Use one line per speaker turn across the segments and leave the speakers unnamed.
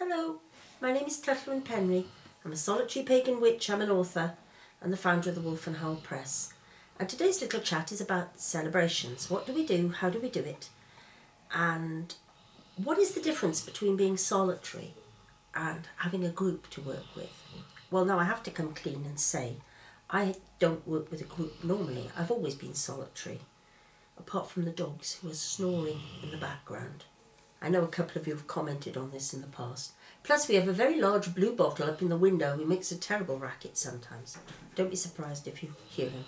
Hello, my name is Tylluan Penry. I'm a solitary pagan witch, I'm an author and the founder of the Wolf and Howl Press. And today's little chat is about celebrations. What do we do? How do we do it? And what is the difference between being solitary and having a group to work with? Well, now I have to come clean and say I don't work with a group normally. I've always been solitary, apart from the dogs who are snoring in the background. I know a couple of you have commented on this in the past. Plus we have a very large blue bottle up in the window who makes a terrible racket sometimes. Don't be surprised if you hear him.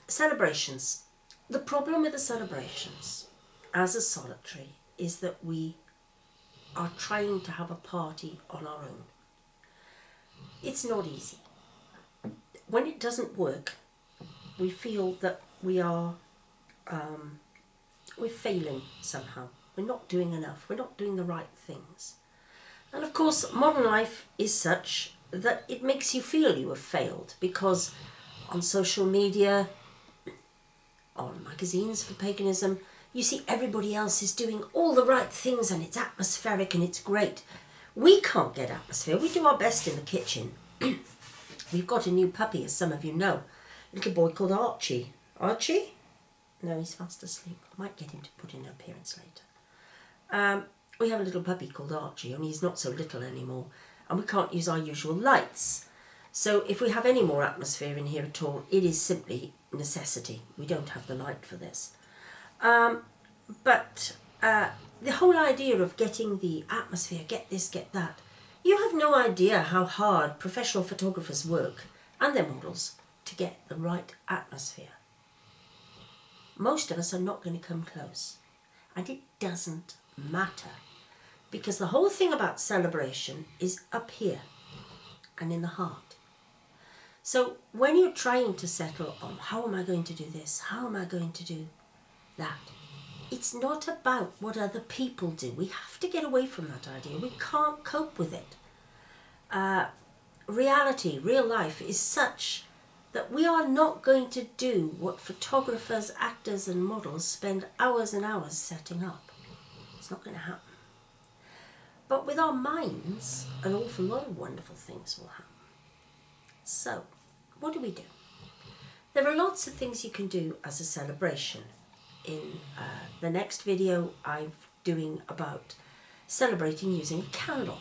Celebrations. The problem with the celebrations as a solitary is that we are trying to have a party on our own. It's not easy. When it doesn't work, we feel that we're failing somehow. We're not doing enough. We're not doing the right things. And of course, modern life is such that it makes you feel you have failed, because on social media, on magazines for paganism, you see everybody else is doing all the right things and it's atmospheric and it's great. We can't get atmosphere. We do our best in the kitchen. We've got a new puppy, as some of you know. A little boy called Archie. Archie? No, he's fast asleep. I might get him to put in an appearance later. We have a little puppy called Archie, only he's not so little anymore, and we can't use our usual lights. So if we have any more atmosphere in here at all, it is simply necessity. We don't have the light for this. But the whole idea of getting the atmosphere, get this, get that, you have no idea how hard professional photographers work, and their models, to get the right atmosphere. Most of us are not going to come close, and it doesn't matter, because the whole thing about celebration is up here and in the heart. So when you're trying to settle on how am I going to do this, how am I going to do that, it's not about what other people do. We have to get away from that idea. We can't cope with it. Reality, real life is such that we are not going to do what photographers, actors and models spend hours and hours setting up. It's not going to happen. But with our minds, an awful lot of wonderful things will happen. So, what do we do? There are lots of things you can do as a celebration. In the next video, I'm doing about celebrating using a candle.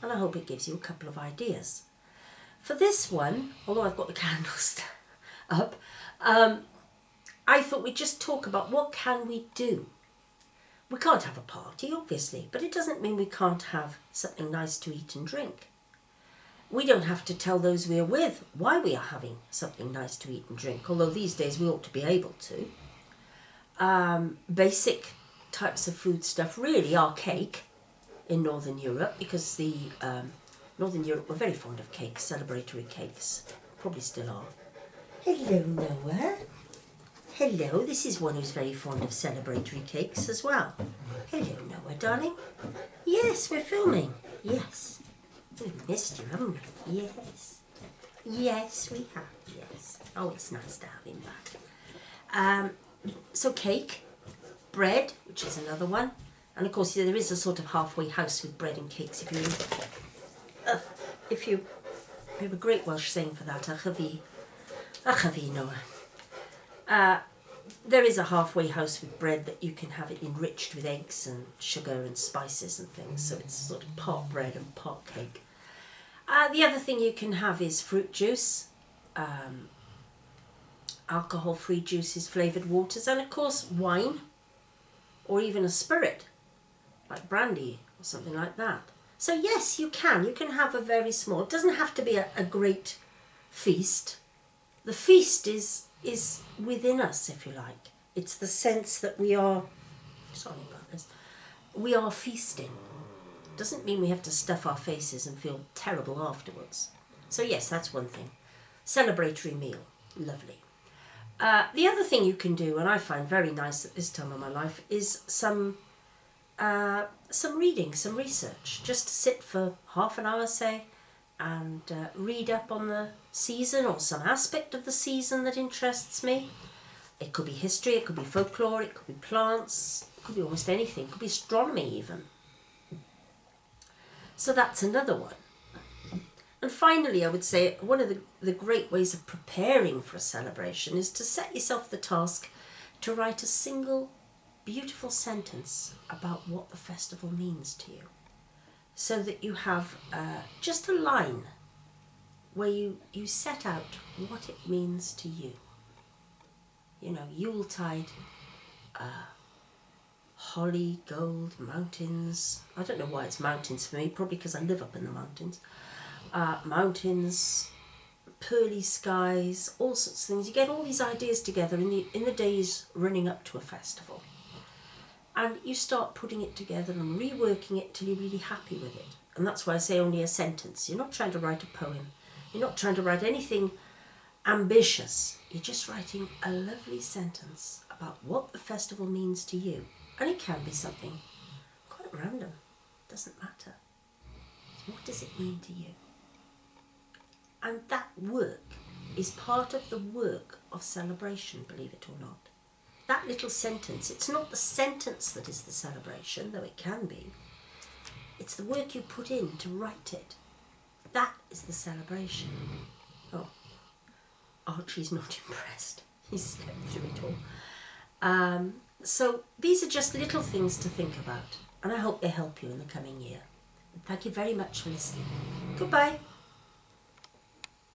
And I hope it gives you a couple of ideas. For this one, although I've got the candles up, I thought we'd just talk about what can we do. We can't have a party, obviously, but it doesn't mean we can't have something nice to eat and drink. We don't have to tell those we are with why we are having something nice to eat and drink, although these days we ought to be able to. Basic types of food stuff really are cake in Northern Europe, because the Northern Europe were very fond of cakes, celebratory cakes, probably still are. Hello, Noah. Hello, this is one who's very fond of celebratory cakes as well. Hello, Noah, darling. Yes, we're filming. Yes. We've missed you, haven't we? Yes. Yes, we have. Yes. Oh, it's nice to have him back. So cake, bread, which is another one. And of course, there is a sort of halfway house with bread and cakes. If you have a great Welsh saying for that, Achafi, Noah. There is a halfway house with bread that you can have it enriched with eggs and sugar and spices and things, so it's sort of part bread and part cake. The other thing you can have is fruit juice, alcohol-free juices, flavoured waters, and of course wine, or even a spirit, like brandy or something like that. So yes, you can have a very small, it doesn't have to be a great feast. The feast is within us, if you like. It's the sense that we are, sorry about this, we are feasting. Doesn't mean we have to stuff our faces and feel terrible afterwards. So yes, that's one thing. Celebratory meal, lovely. The other thing you can do, and I find very nice at this time of my life, is some reading, some research. Just to sit for half an hour, say, and read up on the season or some aspect of the season that interests me. It could be history, it could be folklore, it could be plants, it could be almost anything. It could be astronomy even. So that's another one. And finally, I would say one of the great ways of preparing for a celebration is to set yourself the task to write a single beautiful sentence about what the festival means to you. So that you have just a line where you set out what it means to you. You know, Yuletide, holly, gold, mountains. I don't know why it's mountains for me, probably because I live up in the mountains. Mountains, pearly skies, all sorts of things. You get all these ideas together in the days running up to a festival. And you start putting it together and reworking it till you're really happy with it. And that's why I say only a sentence. You're not trying to write a poem. You're not trying to write anything ambitious. You're just writing a lovely sentence about what the festival means to you. And it can be something quite random. Doesn't matter. What does it mean to you? And that work is part of the work of celebration, believe it or not. That little sentence, it's not the sentence that is the celebration, though it can be. It's the work you put in to write it. That is the celebration. Oh, Archie's not impressed. He's slept through it all. So these are just little things to think about, and I hope they help you in the coming year. Thank you very much for listening. Goodbye.